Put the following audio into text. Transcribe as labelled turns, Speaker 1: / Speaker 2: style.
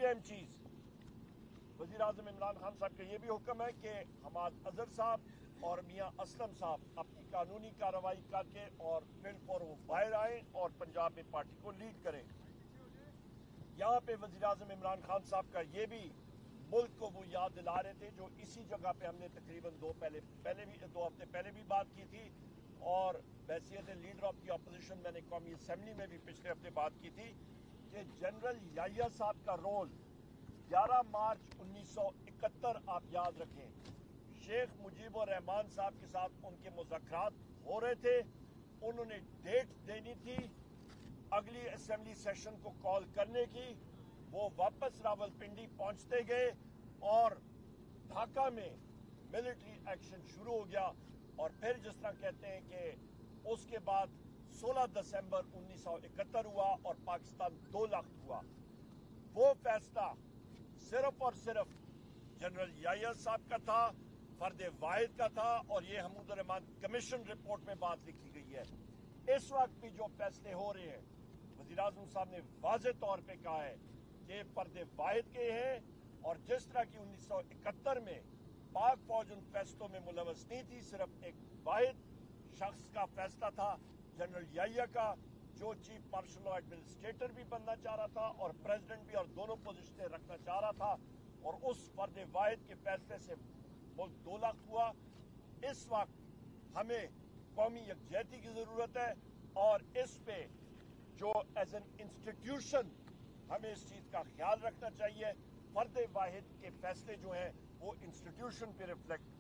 Speaker 1: اہم چیز وزیر اعظم عمران خان صاحب کا یہ بھی حکم ہے کہ حماد اظہر صاحب اور میاں اسلم صاحب اپنی قانونی کارروائی کر کے اور بالفور وہ باہر آئیں اور پنجاب میں پارٹی کو لیڈ کریں. یہاں پہ وزیر اعظم عمران خان صاحب کا یہ بھی ملک کو وہ یاد دلا رہے تھے جو اسی جگہ پہ ہم نے تقریباً دو ہفتے پہلے بھی بات کی تھی اور بحیثیت لیڈر آف دی اپوزیشن میں نے قومی اسمبلی میں بھی پچھلے ہفتے بات کی تھی کہ جنرل یحییٰ صاحب کا رول 11 مارچ 1971 آپ یاد رکھیں شیخ مجیب الرحمان صاحب کے ساتھ ان کے مذاکرات ہو رہے تھے. انہوں نے ڈیٹ دینی تھی اگلی اسمبلی سیشن کو کال کرنے کی. وہ واپس راولپنڈی پہنچتے گئے اور ڈھاکہ میں ملٹری ایکشن شروع ہو گیا اور پھر جس طرح کہتے ہیں کہ اس کے بعد 16 دسمبر 1971 ہوا اور پاکستان 2 لاکھ ہوا. وہ فیصلہ صرف اور صرف جنرل یحییٰ صاحب کا تھا, فرد واحد کا تھا اور یہ حمود الرحمان کمیشن رپورٹ میں بات لکھی گئی ہے. اس وقت بھی جو فیصلے ہو رہے ہیں وزیر اعظم صاحب نے واضح طور پہ کہا ہے کہ فرد واحد کے ہیں اور جس طرح کی 1971 میں پاک فوج ان فیصلوں میں ملوث نہیں تھی, صرف ایک واحد شخص کا فیصلہ تھا جنرل یحییٰ کا جو چیف مارشل لا ایڈمنسٹریٹر بھی بننا چاہ رہا تھا اور پریزیڈنٹ بھی اور دونوں پوزیشنیں رکھنا چاہ رہا تھا اور اس فرد واحد کے فیصلے سے ملک 2 لاکھ ہوا. اس وقت ہمیں قومی یکجہتی کی ضرورت ہے اور اس پہ جو ایز این انسٹیٹیوشن ہمیں اس چیز کا خیال رکھنا چاہیے. فرد واحد کے فیصلے جو ہیں وہ انسٹیٹیوشن پہ ریفلیکٹ